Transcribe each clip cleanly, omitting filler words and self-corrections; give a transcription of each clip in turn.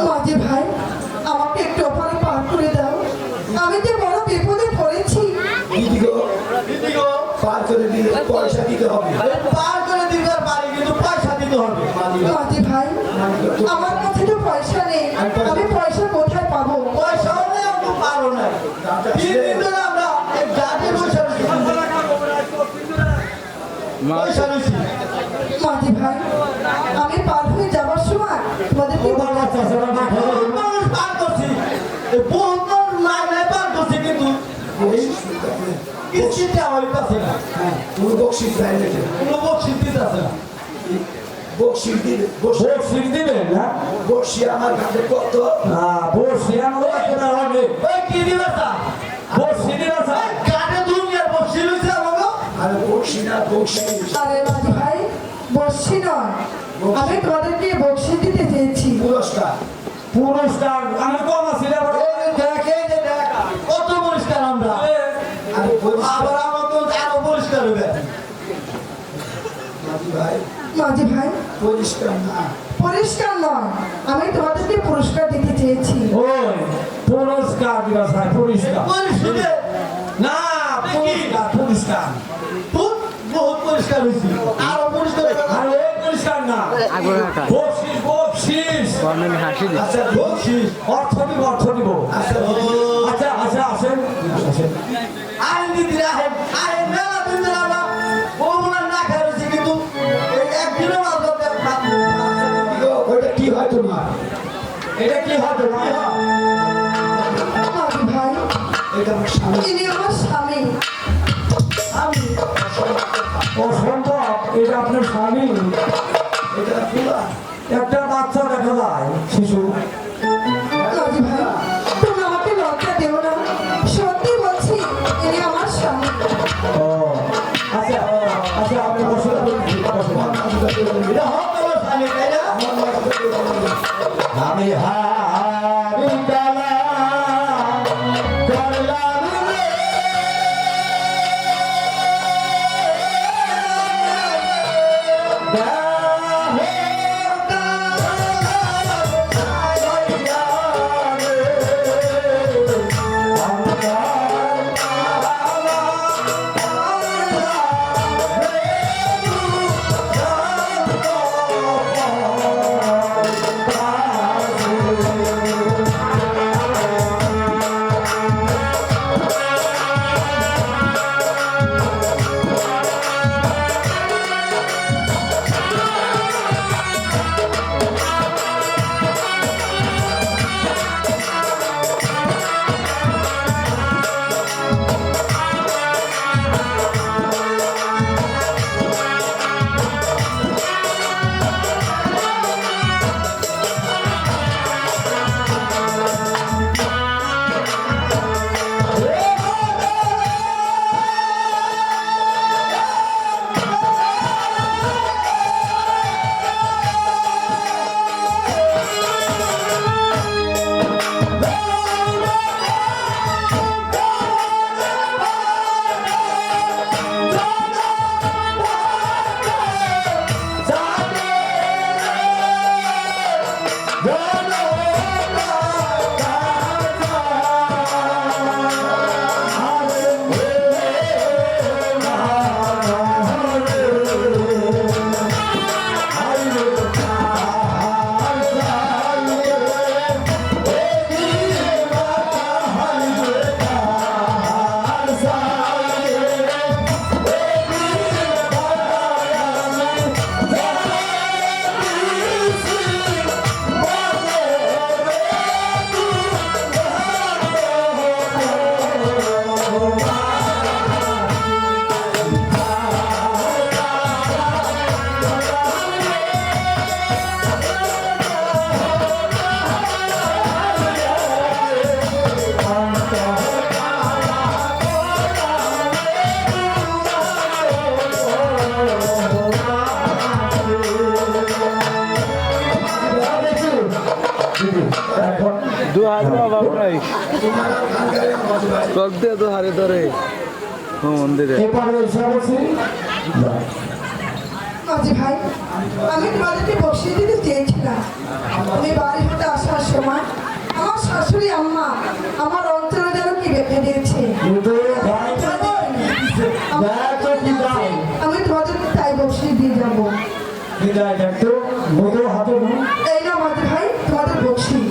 মাঝে ভাই আমাকে একটু ওখানে পার করে দাও, আমি যে বড় বিপদে পড়েছি। পার করে দিলে পয়সা দিতে হবে। পার করে দিতে পারি কিন্তু পয়সা দিতে হবে। মাঝে ভাই আমার কাছে তো পয়সা নেই, আমি পয়সা কোথায় পাবো? পয়সা হলে আমি পারো না। আমরা জাতি পয়সা মাঝে ভাই আমি পার হয়ে যাবার সময় তোমাদের কি পার করছি পার করছি কিন্তু কিস্তিতে আমার কাছে না। কোনো বকশিস দেয় না, কোনো বকশিস দিতে আছে না। বকশিস দিবে, বকশিস দিবে না। বকশি আমার কাছে কত বকশি আমার কাছে না হবে। ওই কি দিবে তা? বকশি দিবে তা? কানে দুনিয়ার বকশি লইছে আমাগো। আরে বকশি না, বকশিস। আরে মাঝে ভাই বসছি নয়, আমি তোদেরকে বকশি দিতে চেয়েছি। পুরস্কার পুরস্কার আমি কম আছি রে বড়। দেখে যে দেখ কত পুরস্কার আমরা। আরে আবার আমার তো আরো পুরস্কার হবে। মাঝি ভাই, মাঝে ভাই পরিষ্কার না, পরিষ্কার নয়, আমি তোমাদেরকে পুরস্কার দিতে চেয়েছি। ওই পুরস্কার দিবা স্যার, পুরস্কার না, পুরস্কার পুরস্কার বহুত পরিষ্কার হয়েছি আরো পরিষ্কার আর ওই পুরস্কার না, বকশিস বকশিস আচ্ছা বলছিস অর্থ দিব আচ্ছা আচ্ছা আচ্ছা আসেন আসেন আইন দিদি আহেন আহেন মেলা দিন না বউরা না খাইছি কিন্তু একদিনও মাল করতে ওইটা কি হয় তোমার এটা কি হবে না মাঝি ভাই, এটা আমার স্বামী ইনি আমার স্বামী। আমি অসম্ভব, এটা আপনার স্বামী, এটা ফুলা একটা বাচ্চা দেখা যায় শিশু। মাঝি ভাই, তুমি আমাকে লজ্জা দেও না, সত্যি বলছি ইনি আমার স্বামী। ও আচ্ছা আচ্ছা আপনি বসে বসে এটা হোক আমার স্বামী তাই না আমি হারি কালা করলাম রে টক দিয়ে তো হারে ধরে মন্দিরে এবারে এসে বলছি মাঝি ভাই, আমি তোমাদেরকে বসিয়ে দিতে চেয়েছিলাম। আমি বাড়ি হতে আসার সময় আমার শাশুড়ি আম্মা আমার অন্তরে যেন কি বেঁধে দিয়েছে। কিন্তু ভাই তো কি দাও আমি তোমাদেরকে তাই বসিয়ে দিয়ে যাবো। বিদায় একটু মোটো হাতে নো এই না মাঝি ভাই, তোমাদের বসি।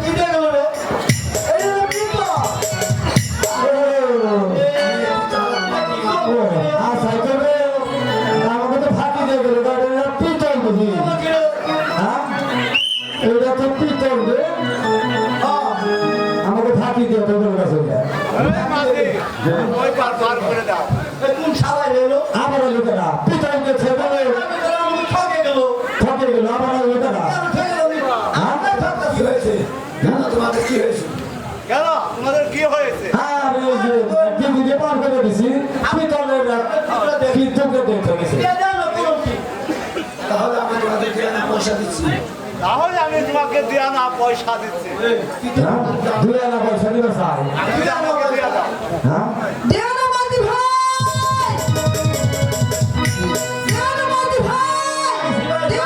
কি দেখলো রে এই যে কি তো আচ্ছা তবে আমাকে তো ফাঁকি দিয়ে গেল এটা পিতল বুঝি হ্যাঁ এটা তো পিতল রে আমাকে ফাঁকি দিয়ে তোদের কাছে কোন সাবাই রইলো আমার লোকেরা পিতল দিয়ে ছেড়ে ঠকে গেল ঠকে গেল আমার লোকেরা কি হয়েছে জানো তোমাদের কি হয়েছে কেন তোমাদের কি হয়েছে আর এই যে দিদিকে পার করে দিছি পিতলের পিতলকে দেখতে গেছে তাহলে আমি তোমাদেরকে না পয়সা দিচ্ছি তাহলে আমি তোমাকে দিয়া না পয়সা দিচ্ছি দুই আনা পয়সা দিবে স্যার তুমি আমাকে দিয়া দাও হ্যাঁ দেও না মাঝি ভাই, দেও না মাঝি ভাই,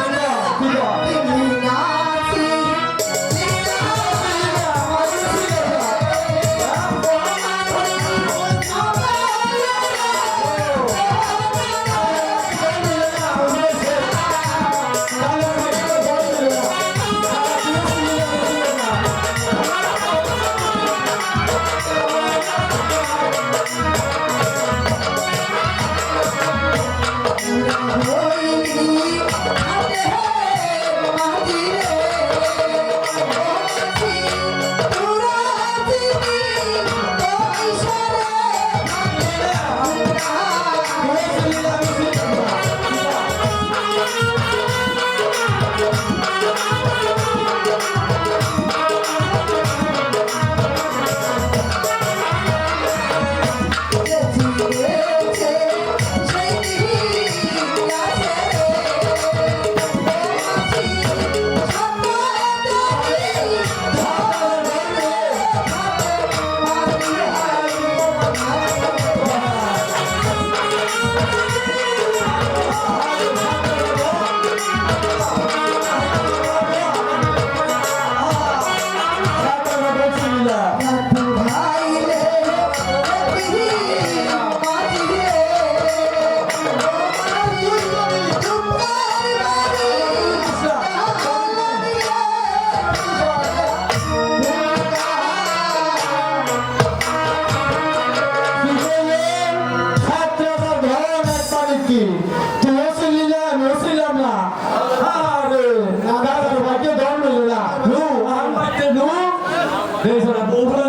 দেখছো না, বউগুলো